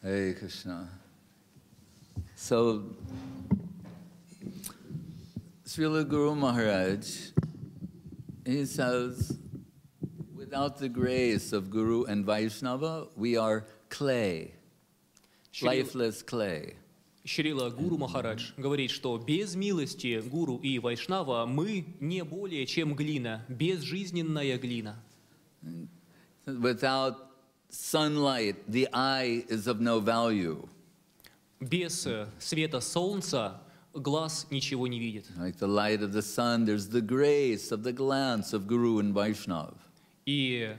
Hare Krishna. So, Srila Guru Maharaj, he says, without the grace of Guru and Vaishnava, we are clay, lifeless clay. Шрила Гуру Махарадж говорит, что без милости Гуру и Вайшнава мы не более чем глина, безжизненная глина. Without sunlight, the eye is of no value. Без света солнца глаз ничего не видит. Like the light of the sun, there's the grace of the glance of Guru and Vaishnava. И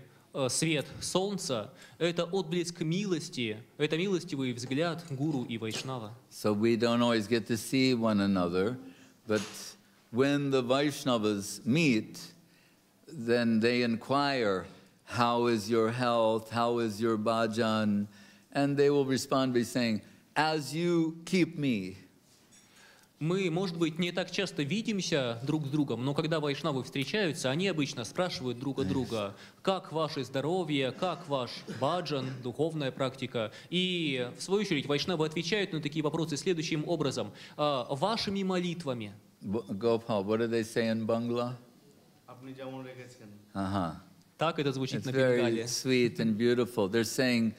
свет солнца – это отблеск милости, это милостивый взгляд Гуру и Вайшнава. So we don't always get to see one another, but when the Vaishnavas meet, then they inquire, how is your health, how is your bhajan? And they will respond by saying, as you keep me. Мы, может быть, не так часто видимся друг с другом, но когда вайшнавы встречаются, они обычно спрашивают друг от друга, как ваше здоровье, как ваш баджан, духовная практика. И, в свою очередь, вайшнавы отвечают на такие вопросы следующим образом. Вашими молитвами. Gopal, what do they say in Bangla? Так это звучит It's на very бенгале. sweet and beautiful. They're saying,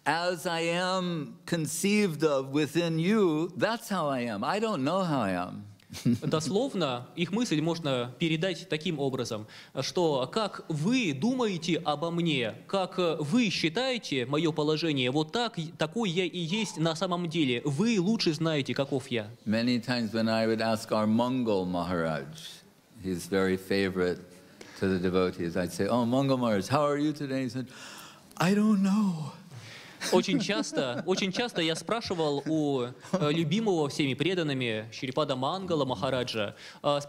as I am conceived of within you, that's how I am. I don't know how I am. Дословно их мысль можно передать таким образом, что как вы думаете обо мне, как вы считаете мое положение, вот такой я и есть на самом деле. Вы лучше знаете, каков я. Many times when I would ask our Mangal Maharaj, he's very favorite to the devotees, I'd say, oh, Mangal Maharaj, how are you today? He said, I don't know. Очень часто я спрашивал у любимого всеми преданными Шрипада Мангала Махараджа, я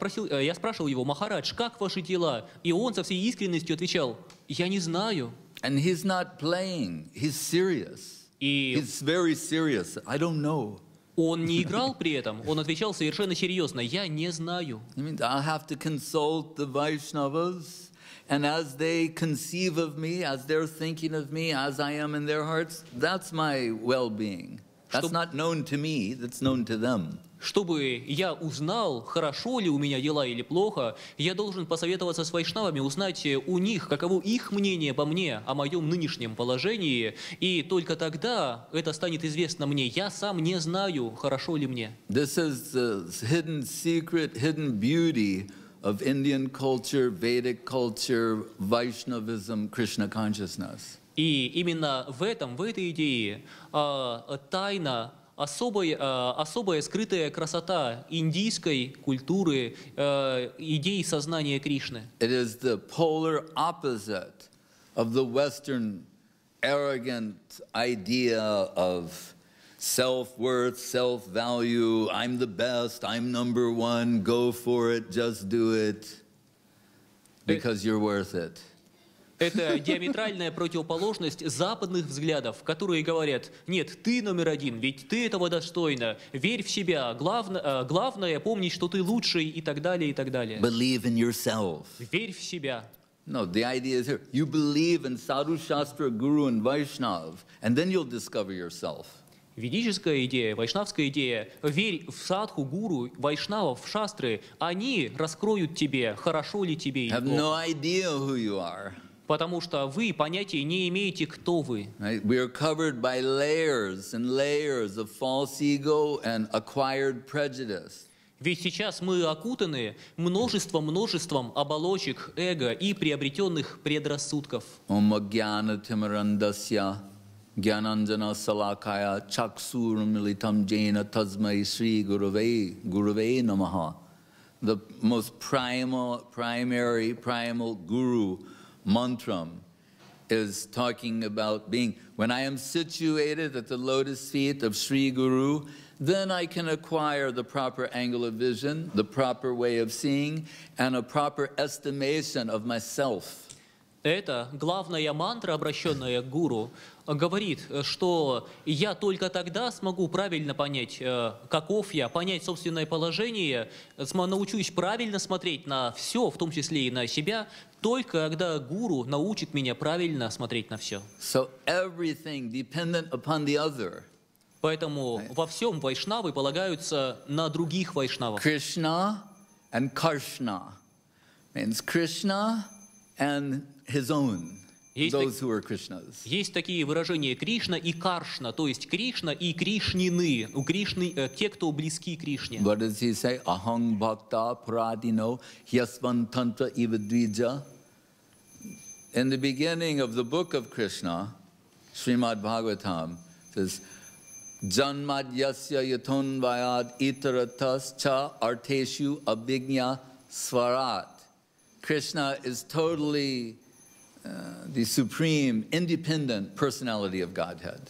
спрашивал его: Махарадж, как ваши дела? И он со всей искренностью отвечал: я не знаю. And he's not playing, he's serious. He's very serious. I don't know. Он не играл при этом, он отвечал совершенно серьезно: я не знаю. I mean, I'll have to consult the Vaishnavas. And as they conceive of me, as they're thinking of me, as I am in their hearts, that's my well-being. That's not known to me, that's known to them. Чтобы я узнал, хорошо ли у меня дела или плохо, я должен посоветоваться с вайшнавами, узнать у них, каково их мнение обо мне, о моем нынешнем положении, и только тогда это станет известно мне. Я сам не знаю, хорошо ли мне. This is the hidden secret, hidden beauty of Indian culture, Vedic culture, Vaishnavism, Krishna consciousness. И именно в этой идее тайна, особая скрытая красота индийской культуры, идеи сознания Кришны. It is the polar opposite of the Western arrogant idea of self-worth, self-value, I'm the best, I'm number one, go for it, just do it, because you're worth it. Это диаметральная противоположность западных взглядов, которые говорят: нет, ты номер один, ведь ты этого достойна, верь в себя, главное помнить, что ты лучший, и так далее, и так далее. Believe in yourself. Верь в себя. No, the idea is here, you believe in Sadhu Shastra, Guru and Vaishnav, and then you'll discover yourself. Ведическая идея, вайшнавская идея: верь в садху, гуру, вайшнавов, в шастры, они раскроют тебе, хорошо ли тебе или Have плохо. no idea who you are. Потому что вы понятия не имеете, кто вы. Right? We are covered by layers and layers of false ego and acquired prejudice. Ведь сейчас мы окутаны множеством оболочек эго и приобретенных предрассудков. Om Jnana Timarandasya Jnananjana Salakaya Chaksuramilitam Jena Tasmai Sri Gurave Namaha. The most primal guru mantram is talking about being, when I am situated at the lotus feet of Sri Guru, then I can acquire the proper angle of vision, the proper way of seeing, and a proper estimation of myself. Это главная мантра, обращенная к гуру, говорит, что я только тогда смогу правильно понять, каков я, понять собственное положение, научусь правильно смотреть на все, в том числе и на себя, только когда гуру научит меня правильно смотреть на все. So everything dependent upon the other. Поэтому во всем вайшнавы полагаются на других вайшнавов. Krishna and Karshna means Krishna and his own, those who are Krishnas. Есть такие выражения Кришна и Каршна, то есть Кришна и Кришнины, у Кришны, те, кто близки к Кришне. What does he say? Ahang bhakta pradino hyasvan tantra ivadvija. In the beginning of the book of Krishna, Srimad Bhagavatam says, Janmad yasya yaton vayad itaratas cha arteshu abhignya swarat. Krishna is totally the supreme, independent personality of Godhead.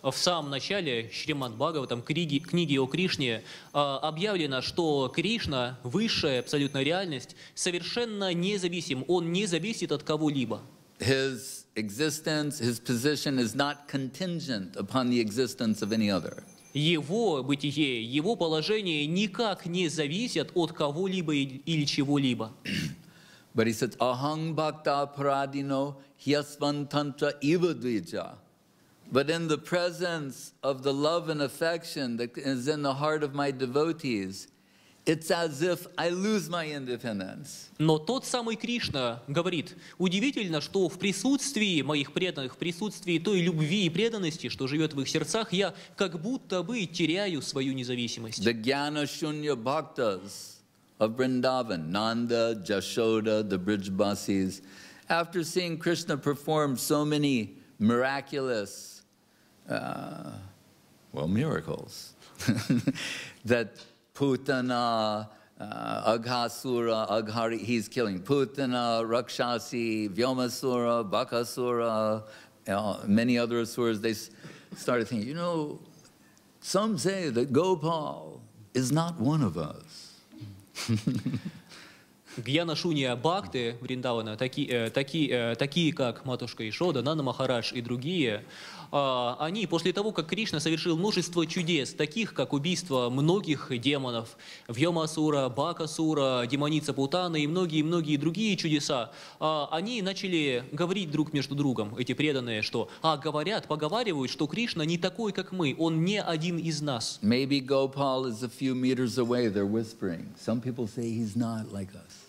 В самом начале Шримад Бхагаватам, книги о Кришне, объявлено, что Кришна, высшая абсолютная реальность, совершенно независим. Он не зависит от кого-либо. His existence, his position is not contingent upon the existence of any other. Его бытие, его положение никак не зависят от кого-либо или чего-либо. But he says, Ahang bhakta paradino hyasvan tantra ivadvija. But in the presence of the love and affection that is in the heart of my devotees, it's as if I lose my independence. Но тот самый Кришна говорит, удивительно, что в присутствии моих преданных, в присутствии той любви и преданности, что живет в их сердцах, я как будто бы теряю свою независимость. The jnana shunya bhaktas of Vrindavan, Nanda, Jashoda, the Brijbasis, after seeing Krishna perform so many miraculous, miracles, that Putana, Aghasura, he's killing Putana, Rakshasi, Vyomasura, Bakasura, many other asuras, they started thinking, some say that Gopal is not one of us. Гьяна Шунья Бхакты Вриндавана, такие как матушка Ишода, Нанда Махарадж и другие, они после того, как Кришна совершил множество чудес, таких как убийство многих демонов, Вьомасура, Бакасура, демоница Путана и многие-многие другие чудеса, они начали говорить друг между другом, эти преданные, что поговаривают, что Кришна не такой, как мы, он не один из нас. Maybe Gopal is a few meters away, they're whispering. Some people say he's not like us.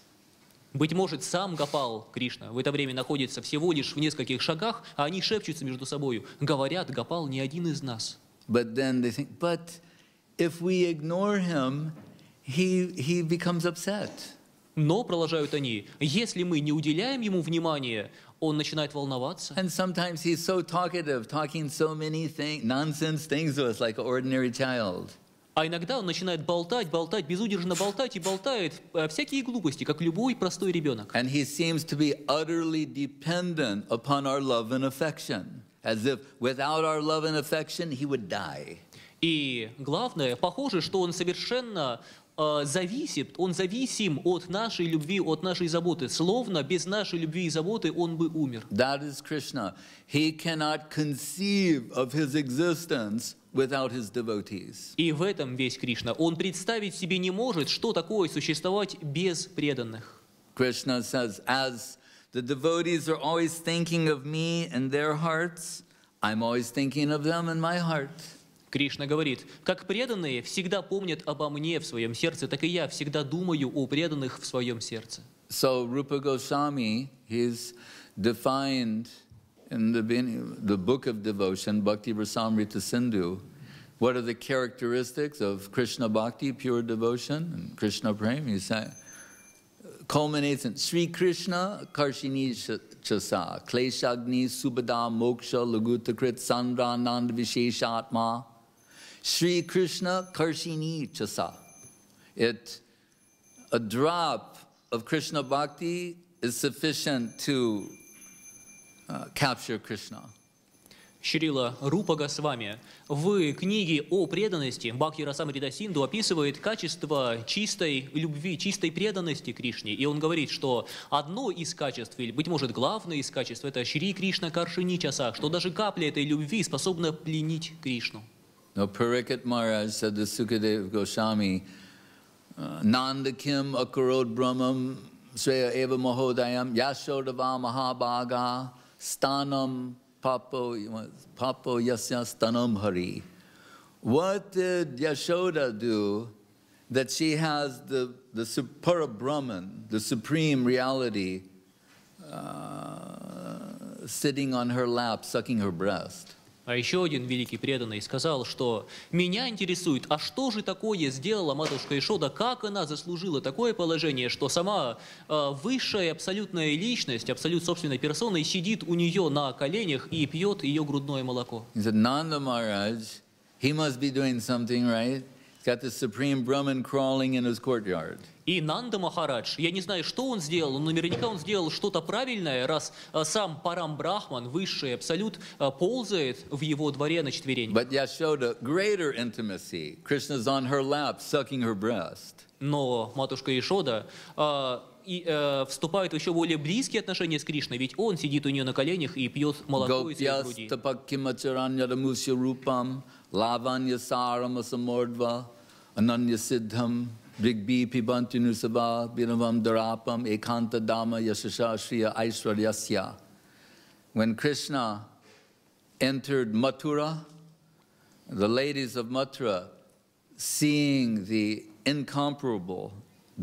Быть может, сам Гопал, Кришна, в это время находится всего лишь в нескольких шагах, а они шепчутся между собой. Говорят, Гопал не один из нас. But then they think, but if we ignore him, he becomes upset. Но, продолжают они, если мы не уделяем ему внимания, он начинает волноваться. And sometimes he's so talkative, talking so many nonsense things to us like an ordinary child. А иногда он начинает болтать, безудержно болтать и болтает всякие глупости, как любой простой ребенок. And he seems to be utterly dependent upon our love and affection, as if without our love and affection he would die. И главное, похоже, что он совершенно зависим от нашей любви, от нашей заботы. Словно без нашей любви и заботы он бы умер. That is Krishna. He cannot conceive of his existence without his devotees. И в этом весь Кришна. Он представить себе не может, что такое существовать без преданных. Krishna says, as the devotees are always thinking of me in their hearts, I'm always thinking of them in my heart. Кришна говорит, как преданные всегда помнят обо мне в своем сердце, так и я всегда думаю о преданных в своем сердце. So Rupa Goswami, he's defined in the book of devotion, Bhakti Rasamrita Sindhu, what are the characteristics of Krishna Bhakti, pure devotion, and Krishna Prem? He culminates in Sri Krishna Karshini Chasa, Kleshagni Subhada Moksha Lagutakrit Sandra Nanda Visheshatma. Sri Krishna Karshini Chasa. A drop of Krishna Bhakti is sufficient to capture Krishna. Шрила Рупа Госвами в книге о преданности Бхакти Расамрита Синду описывает качество чистой любви, чистой преданности Кришне. И он говорит, что одно из качеств, или, быть может, главное из качеств, это Шри Кришна Каршини Часа, что даже капля этой любви способна пленить Кришну. Now, Pariksit Maharaj said to Sukadeva Goswami, Nanda Kim Akarod Brahmam Sreya Eva Mahodayam Yashodava Mahabhaga Stanam Papo Yasya Stanam Hari. What did Yashoda do that she has the Parabrahman, the supreme reality, sitting on her lap, sucking her breast? А еще один великий преданный сказал, что меня интересует, а что же такое сделала матушка Ишода, как она заслужила такое положение, что сама высшая абсолютная личность, абсолют собственной персоной сидит у нее на коленях и пьет ее грудное молоко. He said, Nanda Maharaj, he must be doing something right. He's got the supreme Brahman crawling in his courtyard. И Нанда Махарадж, я не знаю, что он сделал, но наверняка он сделал что-то правильное, раз сам Парам Брахман, высший абсолют, ползает в его дворе на четвереньках. But Yashoda, greater intimacy. Krishna's on her lap, sucking her breast. Но матушка Ишода вступает в еще более близкие отношения с Кришной, ведь он сидит у нее на коленях и пьет молоко из ее груди. Ananya Siddham, Brigbi Pibantinu Sabha, Binavam Darapam, Ekanta Dhamma Yashasha Shriya Aishwaryasya. When Krishna entered Mathura, the ladies of Mathura, seeing the incomparable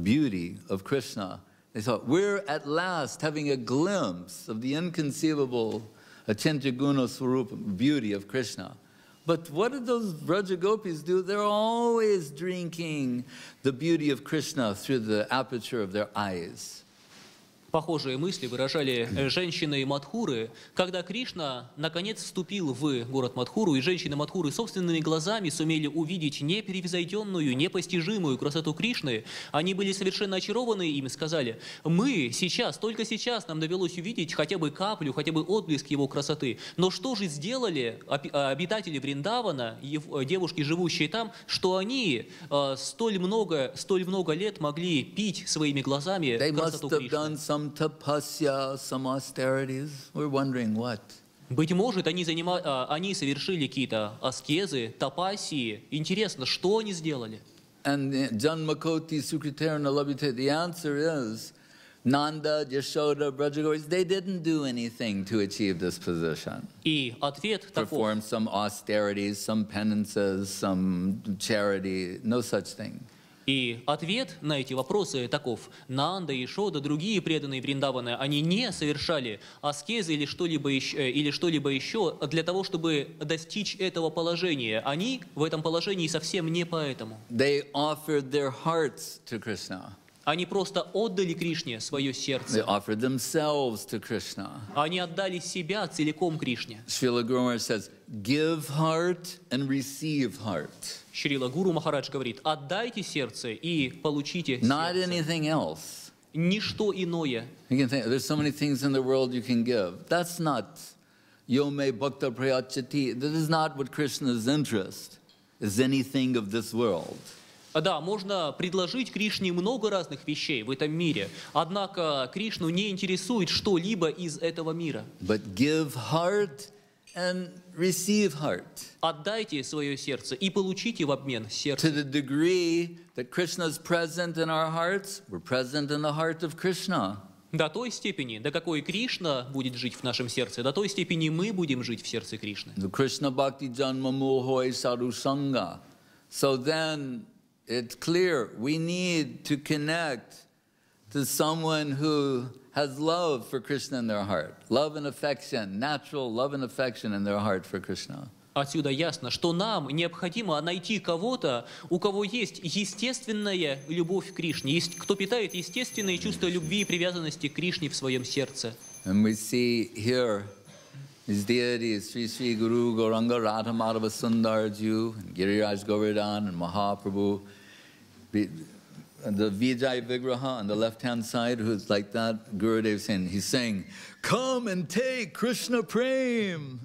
beauty of Krishna, they thought, we're at last having a glimpse of the inconceivable Achintya-guna Swarupa beauty of Krishna. But what did those Braja Gopis do? They're always drinking the beauty of Krishna through the aperture of their eyes. Похожие мысли выражали женщины Мадхуры, когда Кришна наконец вступил в город Мадхуру, и женщины Мадхуры собственными глазами сумели увидеть непревзойденную, непостижимую красоту Кришны. Они были совершенно очарованы им и сказали: мы сейчас, только сейчас нам довелось увидеть хотя бы каплю, хотя бы отблеск его красоты. Но что же сделали обитатели Вриндавана, девушки, живущие там, что они столь много лет могли пить своими глазами красоту Кришны? Some tapasya, some austerities. We're wondering what. Быть может, они совершили какие-то аскезы, тапасии. Интересно, что они сделали? And Janmakoti Sukritarana Labhite, the answer is Nanda, Yashoda, Brajagoris, they didn't do anything to achieve this position. И ответ таков. Perform some austerities, some penances, some charity, no such thing. И ответ на эти вопросы таков: Нанда, Ишода, другие преданные Вриндавана, они не совершали аскезы или что-либо еще для того, чтобы достичь этого положения. Они в этом положении совсем не поэтому. They offered their hearts to Krishna. Они просто отдали Кришне свое сердце. They offered themselves to Krishna. Они отдали себя целиком Кришне. Srila Guru Maharaj says, give heart and receive heart. Шрила Гуру Махарадж говорит: отдайте сердце и получите Not сердце. anything else. Ничто иное. You can think, there's so many things in the world you can give. That's not yome bhakta prayachati. That is not what Krishna's interest is, anything of this world. Да, можно предложить Кришне много разных вещей в этом мире, однако Кришну не интересует что-либо из этого мира. But give heart and receive heart. Отдайте свое сердце и получите в обмен сердце. To the degree that Krishna is present in our hearts, we're present in the heart of Krishna. До той степени, до какой Кришна будет жить в нашем сердце, до той степени мы будем жить в сердце Кришны. The Krishna Bhakti Janma Mohoi Sadhu Sangha. So then it's clear we need to connect to someone who has love for Krishna in their heart. Love and affection, natural love and affection in their heart for Krishna. Отсюда ясно, что нам необходимо найти кого-то, у кого есть естественная любовь к Кришне, есть кто питает естественные чувства любви и привязанности к Кришне в своем сердце. And we see here his deities, Sri Sri Guru Gauranga Radha Madhava Sundarju, and Giriraj Govardhan, and Mahaprabhu. The Vijay Vigraha on the left-hand side, who's like that, Gurudev saying, he's saying, come and take Krishna Prem.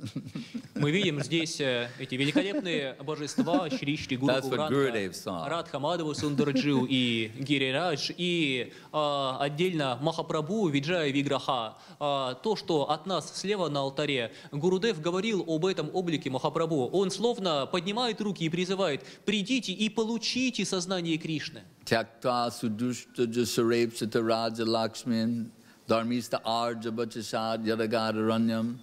Мы видим здесь эти великолепные божества Шри Шри Гуру That's what Гауранга, Gurudev saw. Радха Мадхава Сундарджу и Гирирадж, и отдельно Махапрабху Виджая Виграха. То, что от нас слева на алтаре, Гурудев говорил об этом облике Махапрабху. Он словно поднимает руки и призывает: «Придите и получите сознание Кришны». Tyakta sudushta jasarepsita raja lakshmin dharmista arja bachasad yadagararanyam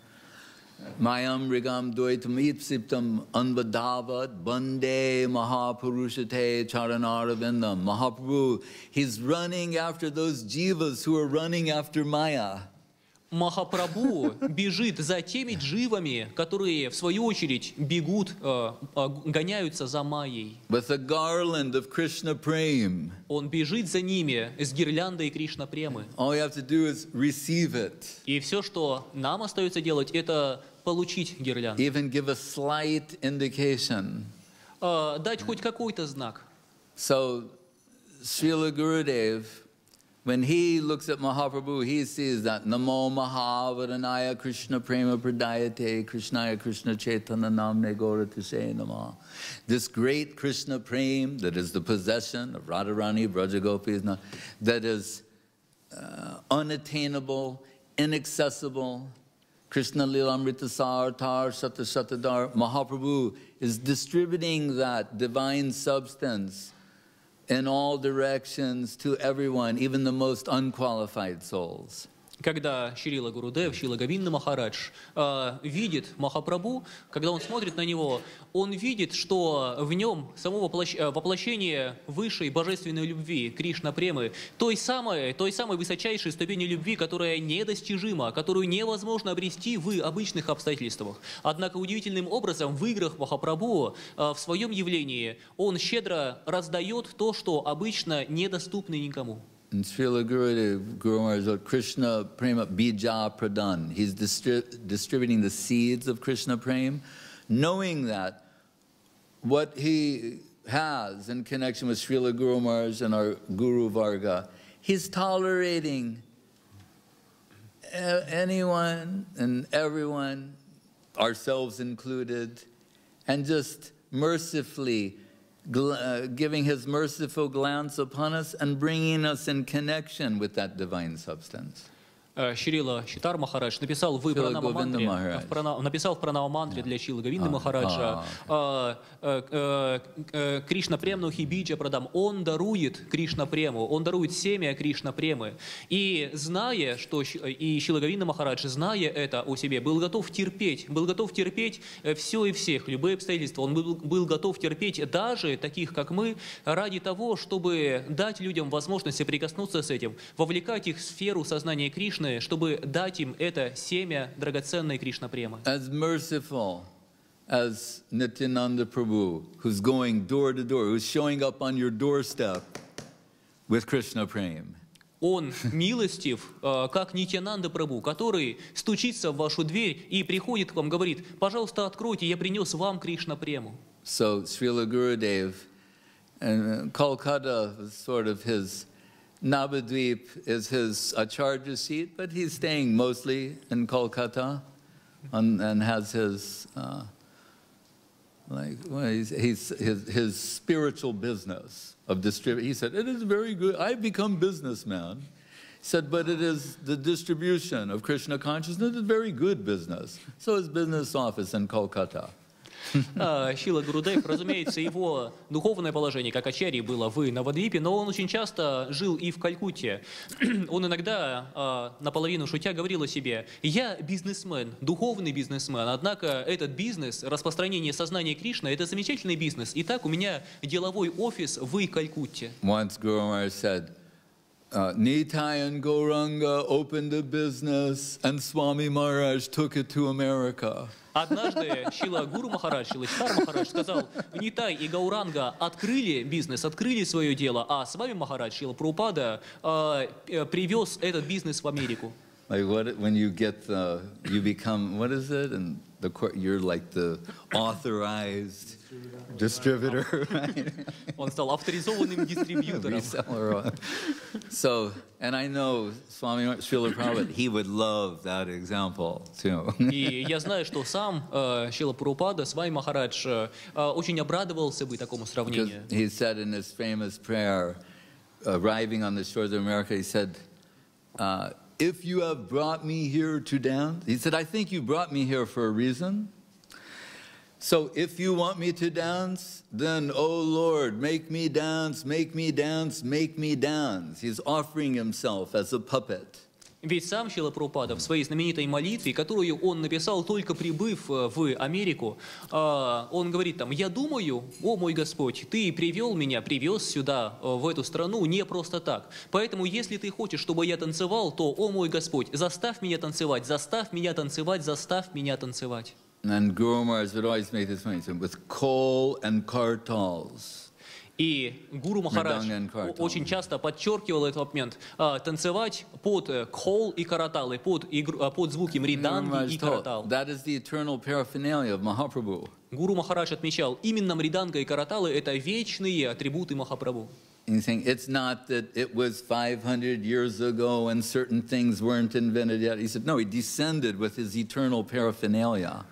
mayam rigam dvaitam ipsiptam anvadhavat bande mahapurushate charanaravindam. Mahaprabhu, he's running after those jivas who are running after Maya. Махапрабху бежит за теми дживами, которые, в свою очередь, бегут, гоняются за Майей. With a garland of Krishna Prem. Он бежит за ними с гирляндой Кришна Премы. All you have to do is receive it. И все, что нам остается делать, это получить гирлянду. Even give a slight indication. Дать хоть какой-то знак. So, Srila Gurudev, when he looks at Mahaprabhu, he sees that Namo Mahavaranaya Krishna Prema Pradayate Krishnaya Krishna Chaitanya Namne Gauratishe Namah. This great Krishna Prem that is the possession of Radharani, Brajagopis, that is unattainable, inaccessible. Krishna Lilamrita Sartar Sata Satadar. Mahaprabhu is distributing that divine substance in all directions to everyone, even the most unqualified souls. Когда Шрила Гурудев, Шрила Говинда Махарадж видит Махапрабху, когда он смотрит на него, он видит, что в нем само воплощение высшей божественной любви, Кришна Премы, той самой высочайшей ступени любви, которая недостижима, которую невозможно обрести в обычных обстоятельствах. Однако удивительным образом в играх Махапрабху, в своем явлении, он щедро раздает то, что обычно недоступно никому. And Srila Gurudev, Guru Maharaj wrote Krishna Prema Bija Pradan. He's distributing the seeds of Krishna Prem, knowing that what he has in connection with Srila Guru Maharaj and our Guru Varga, he's tolerating anyone and everyone, ourselves included, and just mercifully giving his merciful glance upon us and bringing us in connection with that divine substance. Шрила Читар Махарадж написал в Пранава-мантре для Шрилы Говинды Махараджа Кришна Премну Хибиджа Прадам. Он дарует Кришна Прему, он дарует семя Кришна Премы. И зная, что и Шрила Говинда Махарадж, зная это о себе, был готов терпеть все и всех, любые обстоятельства. Он был готов терпеть даже таких, как мы, ради того, чтобы дать людям возможность соприкоснуться с этим, вовлекать их в сферу сознания Кришны, чтобы дать им это семя драгоценной Кришна Премы. As merciful as Nityananda Prabhu, who's going door to door, who's showing up on your doorstep with Krishna Prem. Он милостив, как Нитьянанда Прабху, который стучится в вашу дверь и приходит к вам, говорит: пожалуйста, откройте, я принес вам Кришна Прему. So Srila Gurudev, and Kolkata was sort of his Navadvip is his acharya seat, but he's staying mostly in Kolkata and has his his spiritual business of distributing. He said, it is very good. I've become businessman. He said, but it is the distribution of Krishna consciousness is very good business. So his business office in Kolkata. Шрила Гурудев, разумеется, его духовное положение, как ачарьи, было в Навадвипе, но он очень часто жил и в Калькутте. Он иногда, наполовину шутя, говорил о себе: «Я бизнесмен, духовный бизнесмен, однако этот бизнес, распространение сознания Кришны, это замечательный бизнес. Итак, у меня деловой офис в Калькутте». Once Guru Maharaj said, Nitai and Gauranga opened a business and Swami Maharaj took it to America. Однажды Шрила Гуру Махарадж, Шрила Читар Махарадж сказал: Нитай и Гауранга открыли бизнес, открыли свое дело, а с вами Махарадж, Шрила Прабхупада, привез этот бизнес в Америку. Like when you get you become, what is it? And the court, you're like the authorized distributor, right? Он стал авторизованным дистрибьютором. Reseller. So, and I know Swami Srila Prabhupada, he would love that example too. И я знаю, что сам Шрила Прабхупада, Свами Махарадж, очень обрадовался бы такому сравнению. He said in his famous prayer, arriving on the shores of America, he said, if you have brought me here to dance, he said, I think you brought me here for a reason. So if you want me to dance, then, oh Lord, make me dance, make me dance, make me dance. He's offering himself as a puppet. Ведь сам Шрила Прабхупада в своей знаменитой молитве, которую он написал только прибыв в Америку, он говорит там: «Я думаю, о мой Господь, Ты привел меня, привез сюда, в эту страну не просто так. Поэтому, если Ты хочешь, чтобы я танцевал, то, о мой Господь, заставь меня танцевать, заставь меня танцевать, заставь меня танцевать». And Guru Maharaj would always make this point, with coal and kartals. И Гуру Махарадж очень часто подчеркивал этот момент. Танцевать под кхол и караталы, под звуки мриданги и каратал. Гуру Махарадж отмечал, именно мриданга и караталы — это вечные атрибуты Махапрабху. It's not that it was 500 years ago and certain things weren't invented yet. He said, no, he descended with his eternal paraphernalia.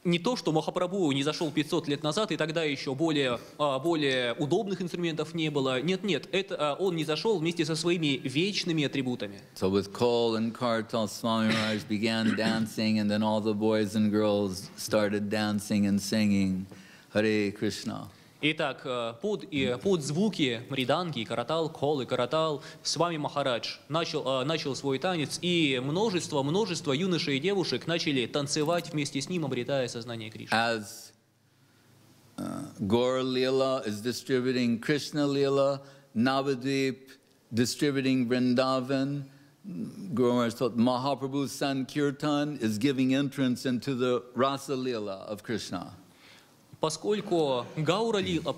Не то, что Махапрабху не зашел 500 лет назад, и тогда еще более удобных инструментов не было. Нет, это он не зашел вместе со своими вечными атрибутами. So with Kol and Kartal, Swami Maharaj began dancing, and then all the boys and girls started dancing and singing Hare Krishna. Итак, под звуки мриданги, каратал, кол и каратал, Свами Махарадж начал свой танец, и множество юношей и девушек начали танцевать вместе с ним, обретая сознание Кришны. As Gaur Leela is distributing Krishna Leela, Navadvip distributing Vrindavan, Guru Maharaj told Mahaprabhu's Sankirtan is giving entrance into the Rasa Leela of Krishna. Поскольку Гаура Лила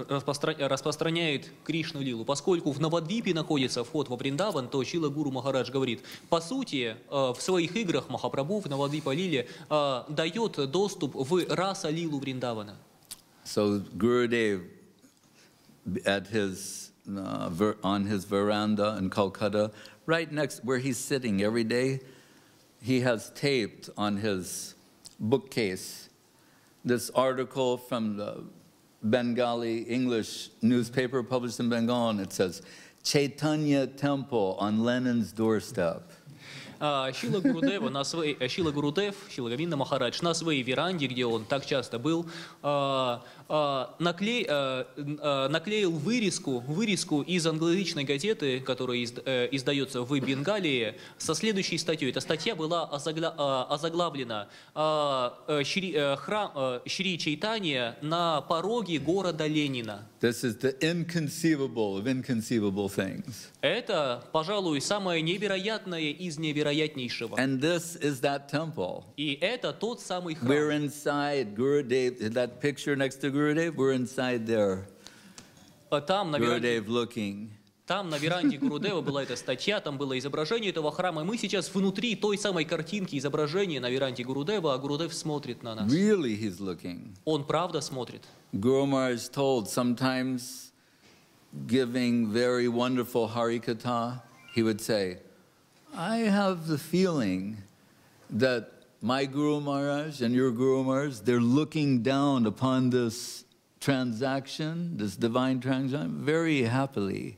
распространяет Кришну Лилу, поскольку в Навадвипе находится вход во Вриндаван, то Шрила Гуру Махарадж говорит, по сути, в своих играх Махапрабху в Навадвипа Лиле дает доступ в Раса Лилу Вриндавана. So Gurudev, on his veranda in Kolkata, right next where he's sitting every day, he has taped on his bookcase this article from the Bengali English newspaper published in Bengal, and it says, Chaitanya Temple on Lenin's doorstep. Шрила Гурудев, Шрила Говинда Махарадж на своей веранде, где он так часто был, наклеил вырезку из англоязычной газеты, которая издается в Бенгалии, со следующей статьей. Эта статья была озаглавлена «Храм Шри Чайтанья на пороге города Ленина». This is the inconceivable of inconceivable things. Это, пожалуй, самое невероятное из невероятнейшего. And this is that temple. И это тот самый храм. We're inside Gurudev, that picture next to Gurudev, we're inside there. Gurudev looking. Там на веранде Гурудева была эта статья, там было изображение этого храма, и мы сейчас внутри той самой картинки изображения на веранде Гурудева, а Гурудев смотрит на нас. Really he's looking. Он правда смотрит. Guru Maharaj told, sometimes giving very wonderful Harikatha, he would say, I have the feeling that my Guru Maharaj and your Guru Maharaj, they're looking down upon this transaction, this divine transaction, very happily.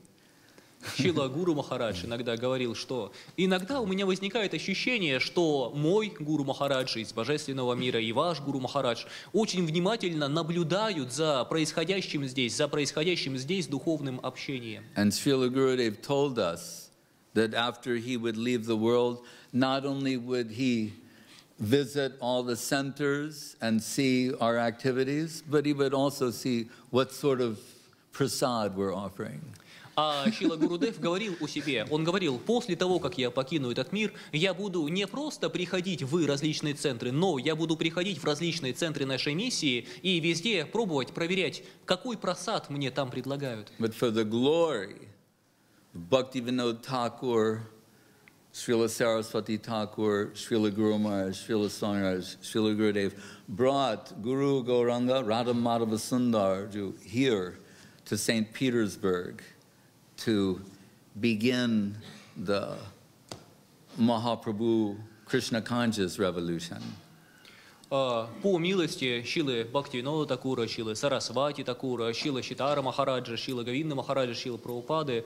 Шрила Гуру Махарадж иногда говорил, что иногда у меня возникает ощущение, что мой Гуру Махарадж из Божественного мира и ваш Гуру Махарадж очень внимательно наблюдают за происходящим здесь духовным общением. And Srila Gurudev told us that after he would leave the world, not only would he visit all the centers and see our activities, but he would also see what sort of prasad we're offering. А Шрила Гурудев говорил о себе, он говорил, после того, как я покину этот мир, я буду не просто приходить в различные центры, но я буду приходить в различные центры нашей миссии и везде пробовать, проверять, какой прасад мне там предлагают. But for the glory of Bhaktivinoda Thakur, Srila Saraswati Thakur, Srila Guru Maharaj, Srila Swami Maharaj, Srila Gurudev brought Guru Gauranga Radha Madhava Sundarju here to St. Petersburg to begin the Mahaprabhu Krishna Conscious revolution. По милости Шилы Бхактивинода Такура, Шилы Сарасвати Такура, Шилы Читара Махараджа, Шилы Говинда Махараджа, Шилы Прабхупады,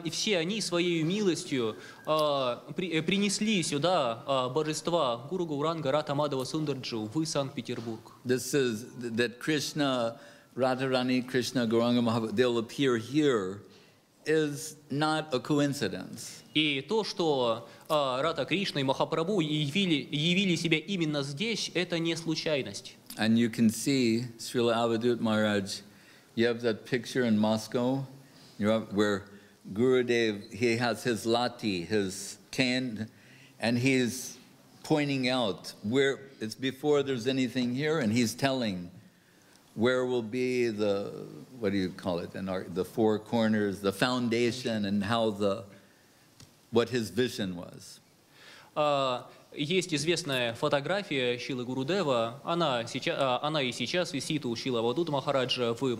все они своей милостью принесли сюда божества Гуру Гауранга Радха Мадхава Сундарджу в Санкт-Петербург. This is that Krishna, Radharani, Krishna, Gauranga Mahaprabhu, they'll appear here is not a coincidence. И то, что Радха Кришна и Махапрабху явили себя именно здесь, это не случайность. And you can see Srila Avadut Maharaj, you have that picture in Moscow, where Gurudev, he has his lati, his cane, and he's pointing out where, it's before there's anything here, and he's telling where will be the, what do you call it, the four corners, the foundation, and how what his vision was. Есть известная фотография Шилы Гурудева, она и сейчас висит у Шилы Авадута Махараджа в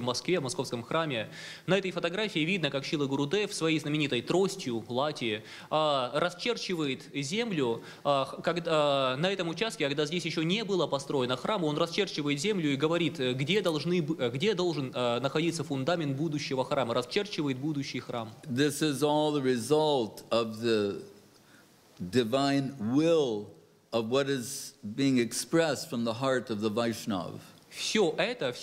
Москве, в московском храме. На этой фотографии видно, как Шила Гурудев своей знаменитой тростью, лати, расчерчивает землю. На этом участке, когда здесь еще не было построено храма, он расчерчивает землю и говорит, где должен находиться фундамент будущего храма, расчерчивает будущий храм. This is all the result of the divine will of what is being expressed from the heart of the Vaishnav. Все,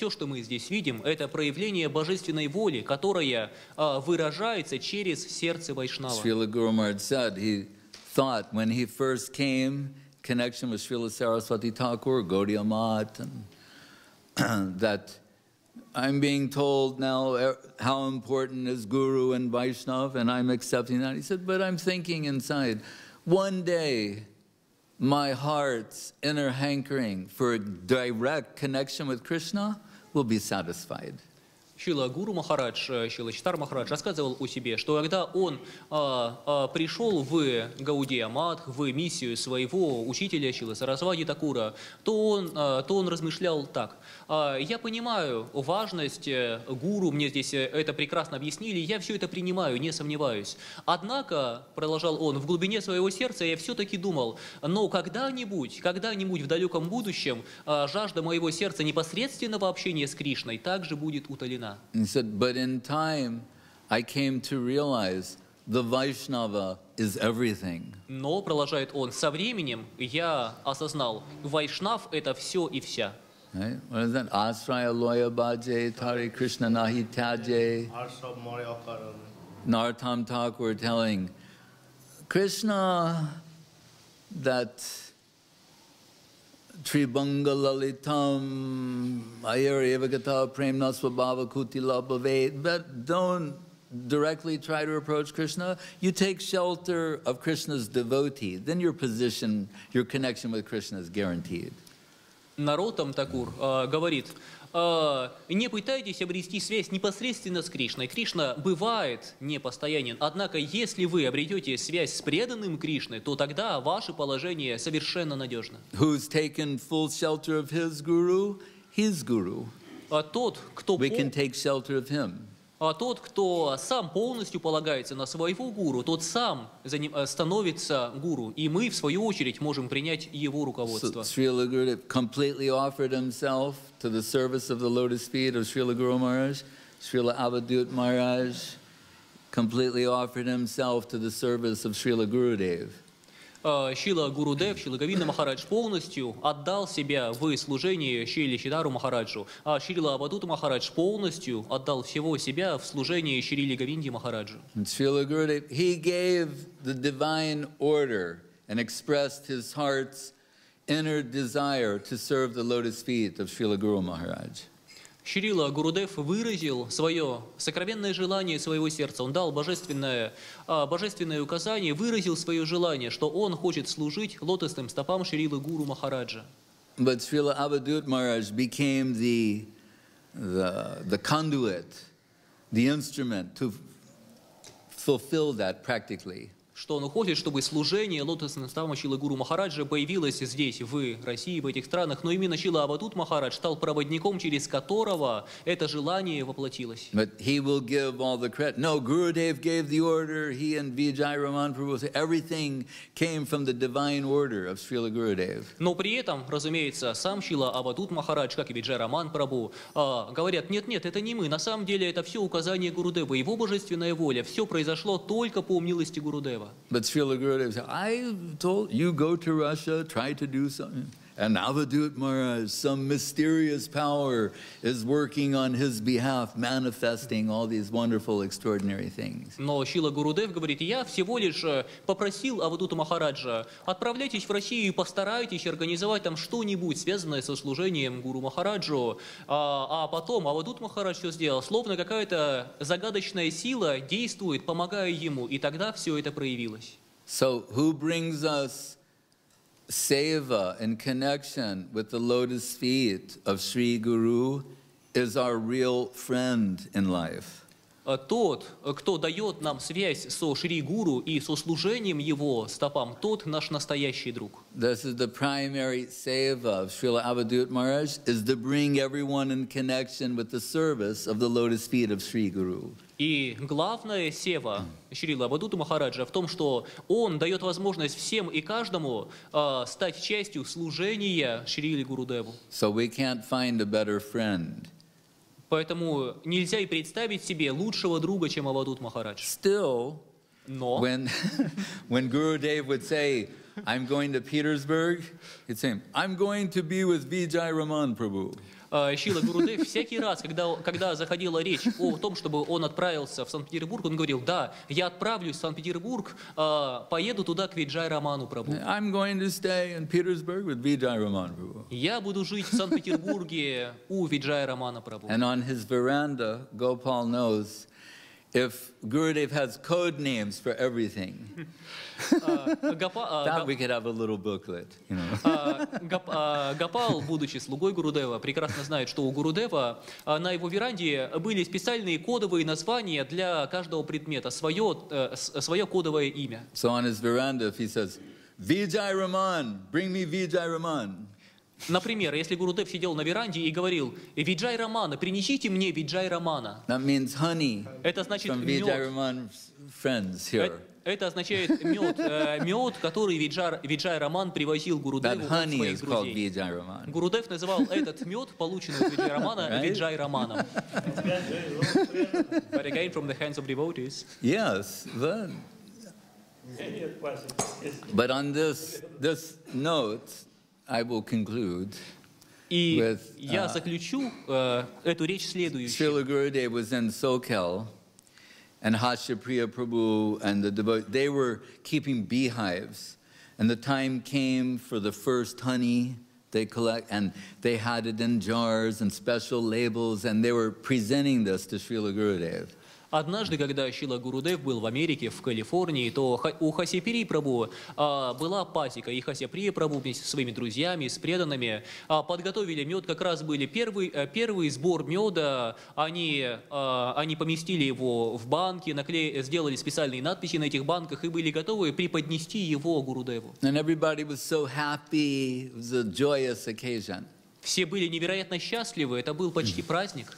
что мы здесь видим, это проявление божественной воли, которая выражается через сердце Вайшнава. Srila Guru Maharaj said he thought when he first came, connection with Srila Saraswati Thakur, Gaudiya Math, and that I'm being told now how important is Guru and Vaishnav, and I'm accepting that. He said, but I'm thinking inside, one day, my heart's inner hankering for a direct connection with Krishna will be satisfied. Шила Гуру Махарадж, Шила Читар Махарадж рассказывал о себе, что когда он пришел в Гаудия Мадх, в миссию своего учителя Шилы Сарасвати Такура, то он размышлял так. Я понимаю важность гуру, мне здесь это прекрасно объяснили, я все это принимаю, не сомневаюсь. Однако, продолжал он, в глубине своего сердца я все-таки думал, но когда-нибудь в далеком будущем жажда моего сердца непосредственного общения с Кришной также будет утолена. He said, but in time, I came to realize the Vaishnava is everything. Но, продолжает он, со временем я осознал, Вайшнав – это все и вся. Right? What is that? Asraya loya bhaje, tari Krishna nahi tyaje. Narottam Thakur telling Krishna that Tribanga lalitam ayar evagata premna swabhava kutila bhavet. But don't directly try to approach Krishna. You take shelter of Krishna's devotee. Then your position, your connection with Krishna is guaranteed. Наротам Такур говорит, не пытайтесь обрести связь непосредственно с Кришной. Кришна бывает непостоянен. Однако, если вы обретете связь с преданным Кришной, то тогда ваше положение совершенно надежно. Who's taken full shelter of his guru? His guru. We can take shelter of him. Тот, кто сам полностью полагается на своего гуру, тот сам становится гуру. И мы, в свою очередь, можем принять его руководство. Srila Gurudev completely offered himself to the service of the lotus feet of Srila Guru Maharaj. Srila Avadut Maharaj completely offered himself to the service of Srila Gurudev. Шила Гурудев, Шила Говинда Махарадж полностью отдал себя в служении Шриле Чидару Махараджу, а Шрила Авадута Махарадж полностью отдал всего себя в служении Шриле Говинде Махараджу. Srila Gurudev, he gave the divine order and expressed his heart's inner desire to serve the lotus feet of Srila Guru Maharaj. Шрила Гурудев выразил свое сокровенное желание своего сердца. Он дал божественное указание, выразил свое желание, что он хочет служить лотосным стопам Шрилы Гуру Махараджа. But Srila Avadut Maharaj became the conduit, the instrument to fulfill that practically. что он хочет, чтобы служение лотосным наставом Шрилы Гуру Махараджа появилось здесь, в России, в этих странах, но именно Шрила Авадут Махарадж стал проводником, через которого это желание воплотилось. But he will give all the credit. No, Gurudev gave the order. He and Vijay Raman Prabhu say everything came from the divine order of Srila Gurudev. Но при этом, разумеется, сам Шрила Авадут Махарадж, как и Виджай Раман Прабху, говорят, нет, это не мы. На самом деле это все указание Гурудева, его божественная воля. Все произошло только по милости Гурудева. But Srila Gurudev said, I told you go to Russia, try to do something. And Avadut Maharaj, some mysterious power is working on his behalf, manifesting all these wonderful, extraordinary things. Но Шрила Гурудев говорит, я всего лишь попросил Авадута Махараджа, отправляйтесь в Россию и постарайтесь организовать там что-нибудь, связанное со служением Гуру Махараджу. А потом Авадут Махарадж все сделал, словно какая-то загадочная сила действует, помогая ему, и тогда все это проявилось. So who brings us seva and connection with the lotus feet of Sri Guru is our real friend in life. Тот, кто дает нам связь со Шри Гуру и со служением его стопам, тот наш настоящий друг. This is the primary seva of Srila Avadut Maharaj, is to bring everyone in connection with the service of the lotus feet of Sri Guru. И главная сева Шрила Авадута Махараджа в том, что он дает возможность всем и каждому стать частью служения Шриле Гурудеву. So we can't find a better friend. Поэтому нельзя и представить себе лучшего друга, чем Авадут Махарадж. Still, Но when Gurudev would say, I'm going to Petersburg, he'd say, I'm going to be with Vijay Raman Prabhu. Шрила Гурудев всякий раз, когда заходила речь о том, чтобы он отправился в Санкт-Петербург, он говорил, да, я отправлюсь в Санкт-Петербург, поеду туда к Виджай Раману Прабху. I'm going to stay in Petersburg with Vijay Raman Prabhu. Я буду жить в Санкт-Петербурге у Виджай Рамана Прабху. And on his veranda, Gopal knows if Gurudev has code names for everything, that we could have a little booklet, you know. Гопал, будучи слугой Гурудева, прекрасно знает, что у Гурудева на его веранде были специальные кодовые названия для каждого предмета, свое кодовое имя. So on his veranda, if he says, Vijay Raman, bring me Vijay Raman. Например, если Гурудев сидел на веранде и говорил, Виджай Рамана, принесите мне Виджай Рамана. That means honey Это значит from Vijay мед. Raman's friends here. Это означает мед, который Виджай Раман привозил Гурудеву That от honey своих is called друзей. Vijay Raman. Гурудев называл этот мед, полученный от Виджай Рамана, Виджай Раманом. But again, from the hands of devotees. Yes, but on this note, I will conclude. И With, я заключу эту речь следующей. Srila Gurudev was in Sokel, and Hashapriya Prabhu and the devotees, they were keeping beehives. And the time came for the first honey they collect, and they had it in jars and special labels, and they were presenting this to Srila Gurudev. Однажды, когда Шрила Гурудев был в Америке, в Калифорнии, то у Хасяприи Прабху была пасека, и Хасяприя Прабху вместе со своими друзьями, с преданными подготовили мед, как раз были первый сбор меда, они поместили его в банки, сделали специальные надписи на этих банках и были готовы преподнести его Гурудеву. And everybody was so happy, it was a joyous occasion. Все были невероятно счастливы, это был почти праздник.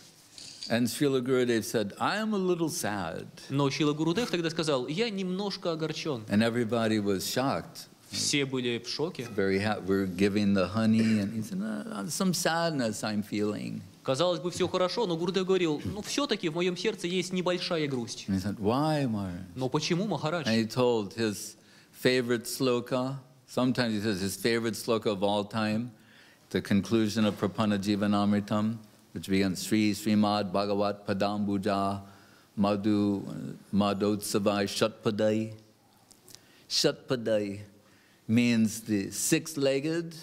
And Srila Gurudev said, I am a little sad. Но Шрила Гурудев тогда сказал, я немножко огорчен. And everybody was shocked. Все были в шоке. Very happy. We're giving the honey, and he said, some sadness I'm feeling. Казалось бы, все хорошо, но Гурудев говорил, ну все-таки в моем сердце есть небольшая грусть. And he said, why, Maharaj? Но почему, Махарадж? And he told his favorite sloka, sometimes he says his favorite sloka of all time, the conclusion of Prapanna Jivanamritam, which begins Sri Srimad Bhagavat Padambuja Madotsavai Shatpadai. Shatpadai means the six-legged,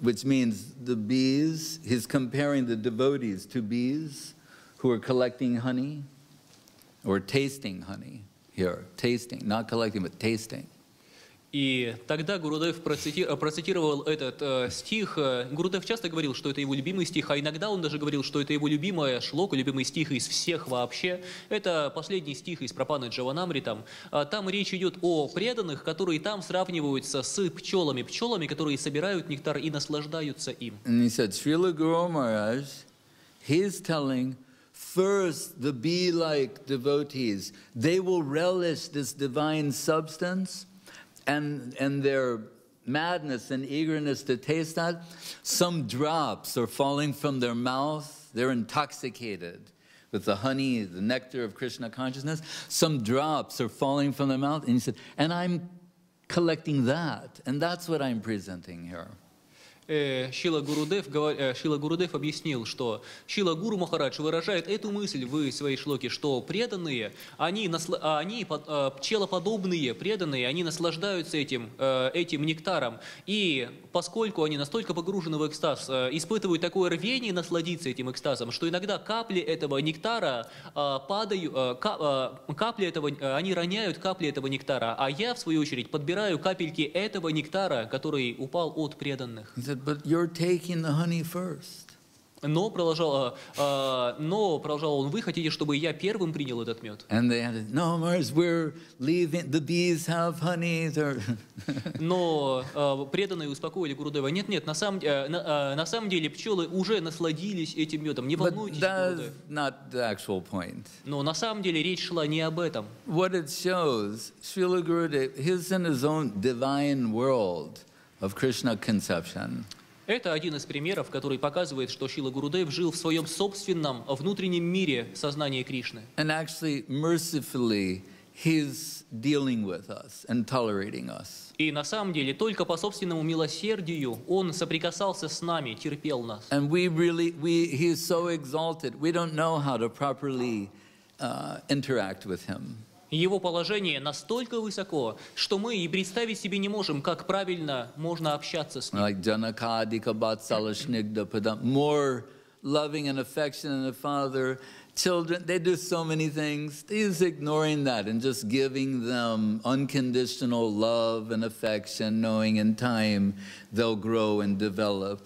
which means the bees. He's comparing the devotees to bees who are collecting honey or tasting honey here. Tasting, not collecting, but tasting. И тогда Гурудев процитировал этот стих. Гурудев часто говорил, что это его любимый стих, а иногда он даже говорил, что это его любимая шлока, любимый стих из всех вообще. Это последний стих из Прапаны Джаванамритам. Там речь идет о преданных, которые там сравниваются с пчелами. Пчелами, которые собирают нектар и наслаждаются им. And he said, Srila Guru Maharaj, he's telling first the bee-like devotees, they will relish this divine substance, and their madness and eagerness to taste that, some drops are falling from their mouth. They're intoxicated with the honey, the nectar of Krishna consciousness. Some drops are falling from their mouth. And he said, and I'm collecting that. And that's what I'm presenting here. Шрила Гурудев объяснил, что Шрила Гуру Махарадж выражает эту мысль в своей шлоке, что преданные, они пчелоподобные преданные, они наслаждаются этим нектаром. И поскольку они настолько погружены в экстаз, испытывают такое рвение насладиться этим экстазом, что иногда капли этого нектара они роняют капли этого нектара, а я, в свою очередь, подбираю капельки этого нектара, который упал от преданных. But you're taking the honey first. Но продолжал он, вы хотите, чтобы я первым принял этот мед? And they added, no, Mars, we're leaving, the bees have honey. Но преданные успокоили Гурудева. Нет, на самом деле пчелы уже насладились этим медом. Не волнуйтесь, Гурудев. Not the actual point. Но на самом деле речь шла не об этом. What it shows, Srila Gurudev, he's in his own divine world of Krishna conception. Это один из примеров, который показывает, что Шрила Гурудев жил в своем собственном внутреннем мире сознания Кришны. And actually, mercifully, he's dealing with us and tolerating us. И на самом деле только по собственному милосердию он соприкасался с нами, терпел нас. And he's so exalted, we don't know how to properly interact with him. Его положение настолько высоко, что мы и представить себе не можем, как правильно можно общаться с ним. Like Janakadika Vatsala Snigdha Padam, more loving and affection than the father. Children, they do so many things. He's ignoring that and just giving them unconditional love and affection, knowing in time they'll grow and develop.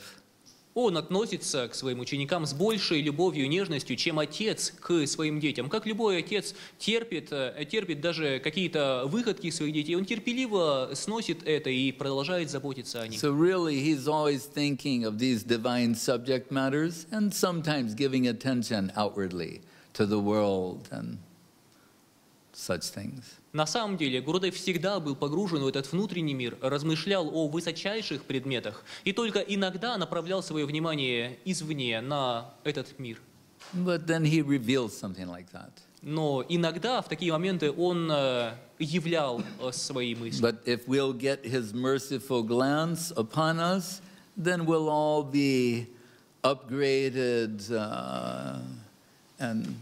Он относится к своим ученикам с большей любовью и нежностью, чем отец к своим детям. Как любой отец терпит даже какие-то выходки своих детей, он терпеливо сносит это и продолжает заботиться о них. So really, he's always thinking of these divine subject matters and sometimes giving attention outwardly to the world and such things. На самом деле, Гурудев всегда был погружен в этот внутренний мир, размышлял о высочайших предметах и только иногда направлял свое внимание извне на этот мир. But then he revealed something like that. Но иногда в такие моменты он являл свои мысли. But if we'll get his merciful glance upon us, then we'll all be upgraded and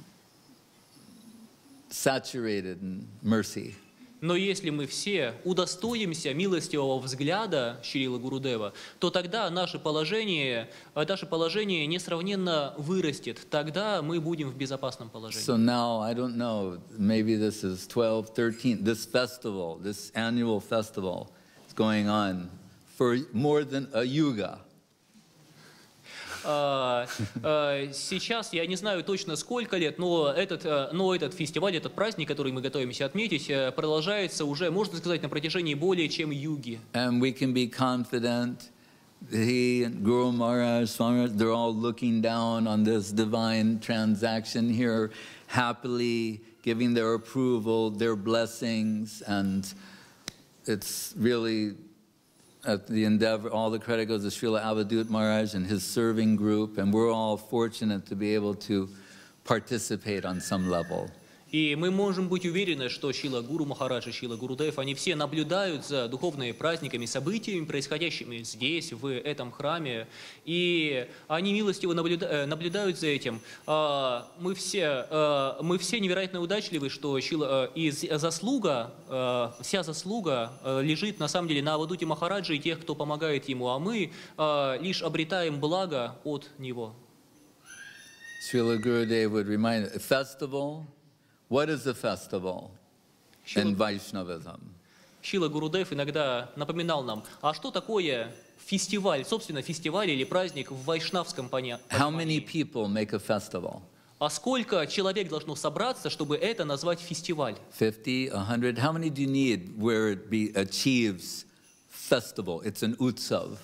saturated in mercy. Но если мы все удостоимся милостивого взгляда Шрилы Гурудева, то тогда наше положение несравненно вырастет. Тогда мы будем в безопасном положении. So now, I don't know, maybe this is 12, 13, this festival, this annual festival is going on for more than a yuga. Сейчас я не знаю точно сколько лет, но этот фестиваль, этот праздник, который мы готовимся отметить, продолжается уже, можно сказать, на протяжении более чем юги. And we can be confident he and Guru Maharaj, Swami, they're all looking down on this divine transaction here, happily giving their approval, their blessings, and it's really at the endeavor, all the credit goes to Srila Avadut Maharaj and his serving group, and we're all fortunate to be able to participate on some level. И мы можем быть уверены, что Шрила Гуру Махарадж и Шрила Гурудев, они все наблюдают за духовными праздниками, событиями, происходящими здесь, в этом храме, и они милостиво наблюдают за этим. Мы все невероятно удачливы, что вся заслуга лежит на самом деле на Авадуте Махараджи и тех, кто помогает ему, а мы лишь обретаем благо от него. Srila Gurudev would remind us, festival. What is a festival in Vaishnavism? Шила Гурудев иногда напоминал нам, а что такое фестиваль, собственно, фестиваль или праздник в вайшнавском How many понимании? people make a festival? А сколько человек должно собраться, чтобы это назвать фестиваль? 50, 100? How many do you need where it achieves festival? It's an utsav.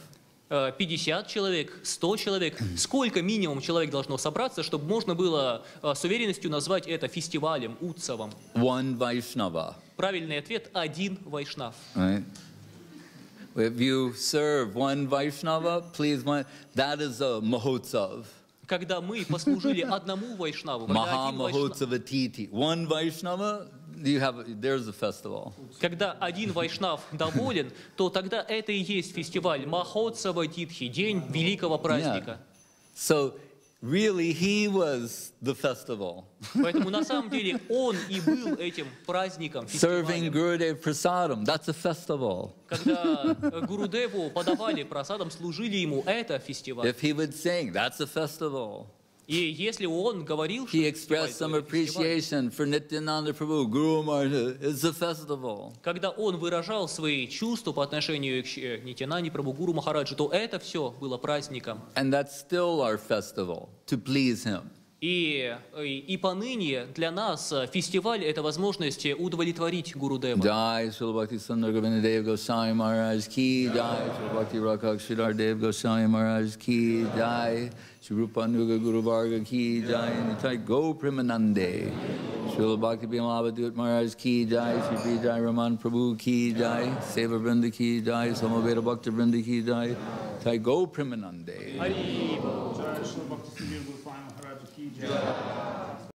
50 человек, 100 человек. Сколько минимум человек должно собраться, чтобы можно было с уверенностью назвать это фестивалем, утсавом? One Vaishnava. Правильный ответ – один вайшнав. Right? If you serve one Vaishnava, please, that is a mahotsav. Когда мы послужили одному вайшнаву, когда один вайшнав, Mahamahotsava Titi. One Vaishnava, there's a festival. когда один вайшнав доволен, то тогда это и есть фестиваль Махотсава Титхи, день великого праздника. So really, he was the festival. Поэтому на самом деле он и был этим праздником, Serving фестивалем. Gurudev Prasadam, that's a festival. Когда Гурудеву подавали просадом, служили ему, это фестиваль. If he would sing, that's a festival. И если он говорил, что He фестиваль, expressed то some это фестиваль. appreciation for Nityananda Prabhu, Guru Maharaj, it's a festival. Когда он выражал свои чувства по отношению к Нитянанде Прабху, Гуру Махараджу, то это все было праздником. And that's still our festival, to please him. И поныне для нас фестиваль – это возможность удовлетворить Гурудева. Jai Srila Bhakti Sundar Govinda Dev Goswami Maharaj ki Jai, Srila Bhakti Rakha Sridhar Dev Goswami Maharaj ki Jai, Sri Rupanuga Guru Varga ki Jai, Nitai Go Premanande, Srila Bhakti Bhimalabhadut Maharaj ki Jai, Sri Vijay Raman Prabhu ki Jai, Seva Vrinda ki Jai, Samaveda Bhakta Vrinda ki Jai, Nitai Go Premanande. Jai Shri Bhakti Sundar Goswami Maharaj ki Jai.